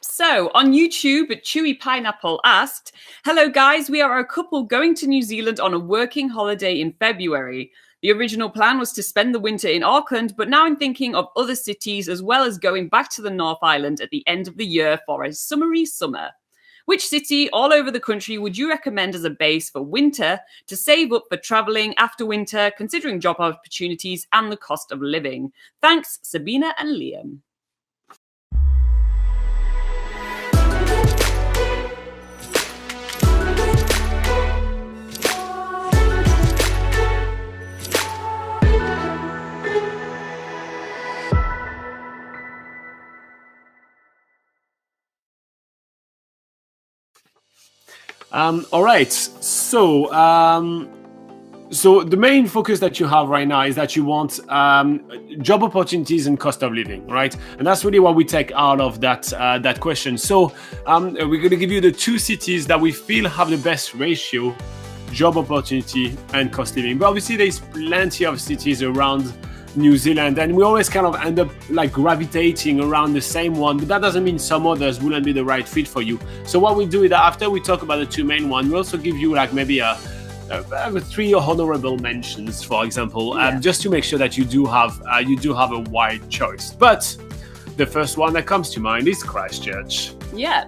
So on YouTube, ChewyPineapple asked, "Hello guys, we are a couple going to New Zealand on a working holiday in February. The original plan was to spend the winter in Auckland, but now I'm thinking of other cities as well as going back to the North Island at the end of the year for a summery summer. Which city all over the country would you recommend as a base for winter to save up for travelling after winter, considering job opportunities and the cost of living? Thanks, Sabina and Liam." All right. So the main focus that you have right now is that you want job opportunities and cost of living, right? And that's really what we take out of that question. So we're going to give you the two cities that we feel have the best ratio, job opportunity and cost living. But obviously, there's plenty of cities around New Zealand, and we always kind of end up like gravitating around the same one, but that doesn't mean some others wouldn't be the right fit for you. So what we do is that after we talk about the two main ones, we also give you like maybe a 3 honorable mentions, for example, just to make sure that you do have a wide choice. But the first one that comes to mind is Christchurch. Yeah.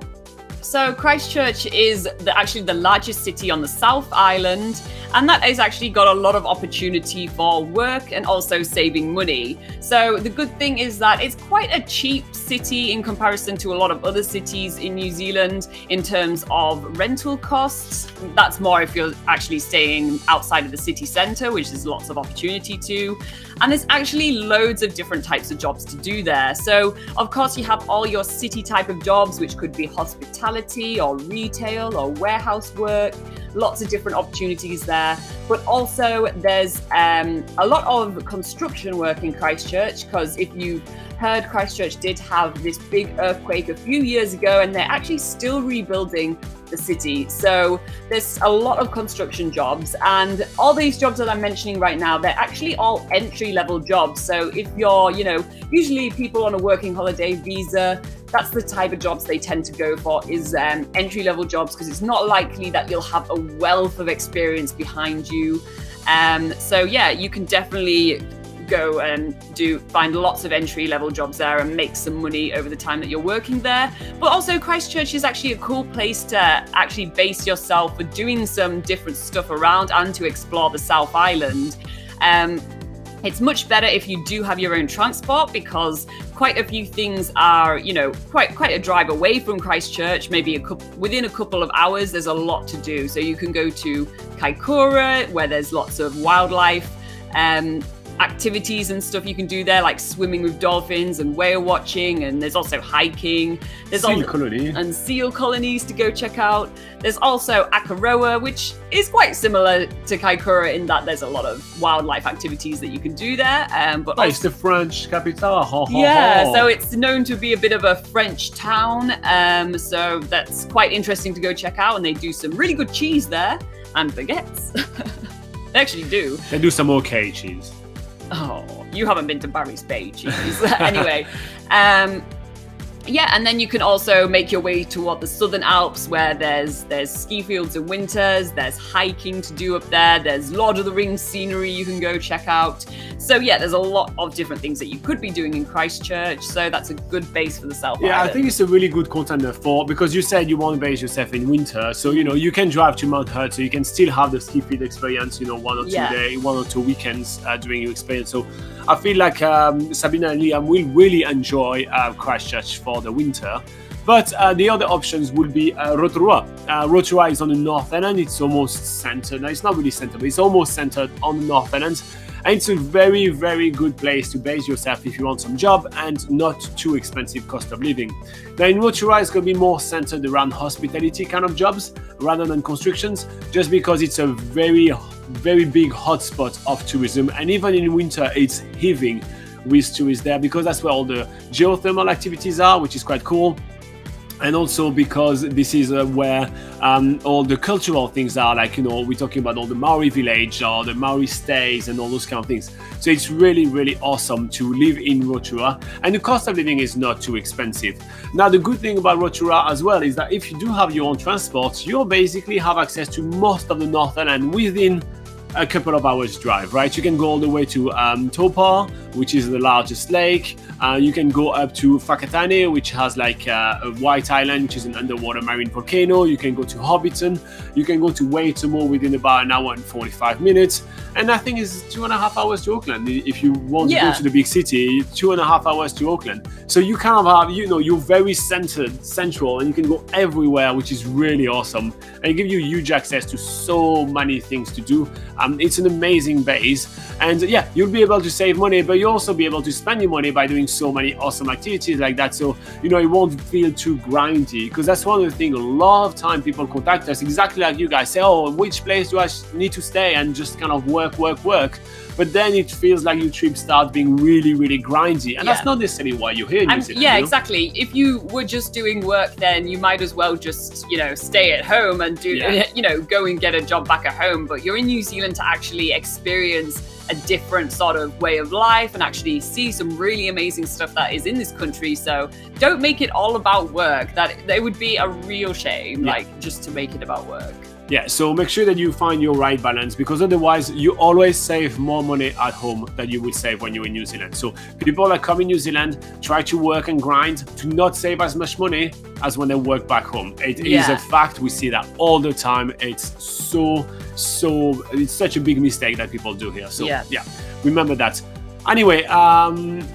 So Christchurch is actually the largest city on the South Island, and that has actually got a lot of opportunity for work and also saving money. So the good thing is that it's quite a cheap city in comparison to a lot of other cities in New Zealand in terms of rental costs. That's more if you're actually staying outside of the city centre, which there's lots of opportunity to. And there's actually loads of different types of jobs to do there. So of course you have all your city type of jobs, which could be hospitality or retail or warehouse work, lots of different opportunities there. But also there's a lot of construction work in Christchurch, because if you heard, Christchurch did have this big earthquake a few years ago and they're actually still rebuilding the city. So there's a lot of construction jobs, and all these jobs that I'm mentioning right now, they're actually all entry-level jobs. So if you're, usually people on a working holiday visa, that's the type of jobs they tend to go for, is entry-level jobs, because it's not likely that you'll have a wealth of experience behind you. So yeah, you can definitely go and find lots of entry-level jobs there and make some money over the time that you're working there. But also Christchurch is actually a cool place to actually base yourself for doing some different stuff around and to explore the South Island. It's much better if you do have your own transport, because quite a few things are, quite a drive away from Christchurch. Maybe within a couple of hours, there's a lot to do. So you can go to Kaikoura, where there's lots of wildlife activities and stuff you can do there, like swimming with dolphins and whale watching, and there's also hiking. There's seal colonies to go check out. There's also Akaroa, which is quite similar to Kaikoura in that there's a lot of wildlife activities that you can do there. But it's the French capital. So it's known to be a bit of a French town. So that's quite interesting to go check out, and they do some really good cheese there and baguettes. They actually do. They do some okay cheese. Oh, you haven't been to Barry's Bay cheese. Anyway, and then you can also make your way toward the Southern Alps, where there's ski fields in winters, there's hiking to do up there, there's Lord of the Rings scenery you can go check out. So yeah, there's a lot of different things that you could be doing in Christchurch. So that's a good base for the South Island. I think it's a really good contender because you said you want to base yourself in winter. So, you can drive to Mount Hurt, so you can still have the ski field experience, 1 or 2 weekends during your experience. So I feel like Sabina and Liam will really enjoy Christchurch for the winter. But the other options will be Rotorua. Rotorua is on the North Island. It's almost centered. Now, it's not really centered, but it's almost centered on the North Island. And it's a very, very good place to base yourself if you want some job and not too expensive cost of living. Now in Rotorua, it's going to be more centered around hospitality kind of jobs rather than constructions, just because it's a very, very big hotspot of tourism. And even in winter, it's heaving with tourists there, because that's where all the geothermal activities are, which is quite cool. And also because this is where all the cultural things are, like, you know, we're talking about all the Maori village or the Maori stays and all those kind of things. So it's really, really awesome to live in Rotorua, and the cost of living is not too expensive. Now, the good thing about Rotorua as well is that if you do have your own transport, you'll basically have access to most of the North Island within a couple of hours drive, right? You can go all the way to Taupo, which is the largest lake. You can go up to Whakatane, which has like a white island, which is an underwater marine volcano. You can go to Hobbiton. You can go to Waitomo within about an hour and 45 minutes. And I think it's 2.5 hours to Auckland. If you want to go to the big city, 2.5 hours to Auckland. So you kind of have, you know, you're very central, and you can go everywhere, which is really awesome. And it gives you huge access to so many things to do. It's an amazing base, and yeah, you'll be able to save money, but you'll also be able to spend your money by doing so many awesome activities like that. So, you know, it won't feel too grindy, because that's one of the things a lot of time people contact us, exactly like you guys, say, oh, which place do I need to stay, and just kind of work. But then it feels like your trip starts being really, really grindy, and that's not necessarily why you're here in New Zealand. Yeah, exactly. If you were just doing work, then you might as well just, you know, stay at home and do, you know, go and get a job back at home. But you're in New Zealand to actually experience a different sort of way of life and actually see some really amazing stuff that is in this country. So don't make it all about work. That it would be a real shame, like, just to make it about work. Yeah, so make sure that you find your right balance, because otherwise you always save more money at home than you will save when you're in New Zealand. So people that come in New Zealand try to work and grind to not save as much money as when they work back home. It is a fact. We see that all the time. It's it's such a big mistake that people do here. So yeah, remember that. Anyway,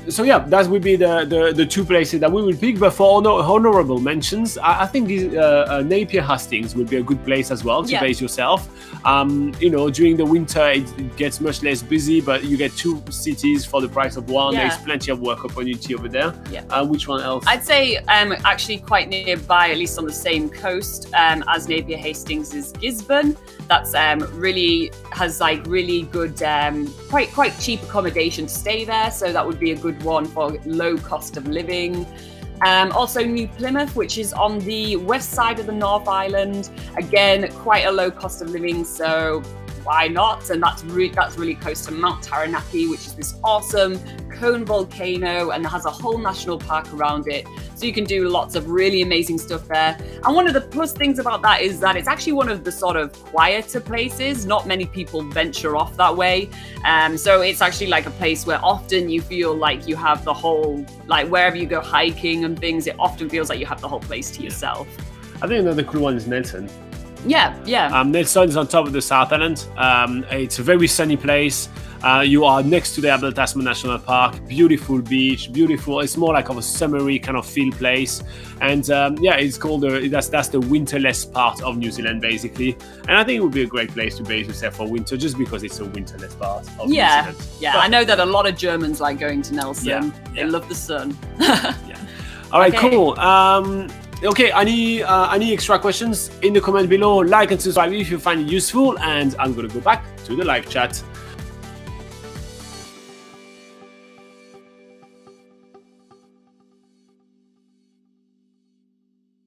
so yeah, that would be the two places that we will pick. But for honorable mentions, I think Napier Hastings would be a good place as well to base yourself. You know, during the winter it gets much less busy, but you get two cities for the price of one. There's plenty of work opportunity over there. Which one else? I'd say actually quite nearby, at least on the same coast as Napier Hastings, is Gisborne. That's really has like really good, quite cheap accommodation to stay there. So that would be a good one for low cost of living. Also New Plymouth, which is on the west side of the North Island. Again, quite a low cost of living. So why not? And that's really close to Mount Taranaki, which is this awesome cone volcano and has a whole national park around it. So you can do lots of really amazing stuff there. And one of the plus things about that is that it's actually one of the sort of quieter places. Not many people venture off that way. So it's actually like a place where often you feel like you have the whole, like wherever you go hiking and things, it often feels like you have the whole place to yourself. I think another cool one is Nelson. Yeah. Nelson is on top of the South Island. It's a very sunny place. You are next to the Abel Tasman National Park. Beautiful beach, beautiful. It's more like of a summery kind of feel place. And it's called that's the winterless part of New Zealand, basically. And I think it would be a great place to base yourself for winter, just because it's a winterless part of New Zealand. But I know that a lot of Germans like going to Nelson. They love the sun. All right, cool. Okay, any extra questions in the comment below? Like and subscribe if you find it useful, and I'm gonna go back to the live chat.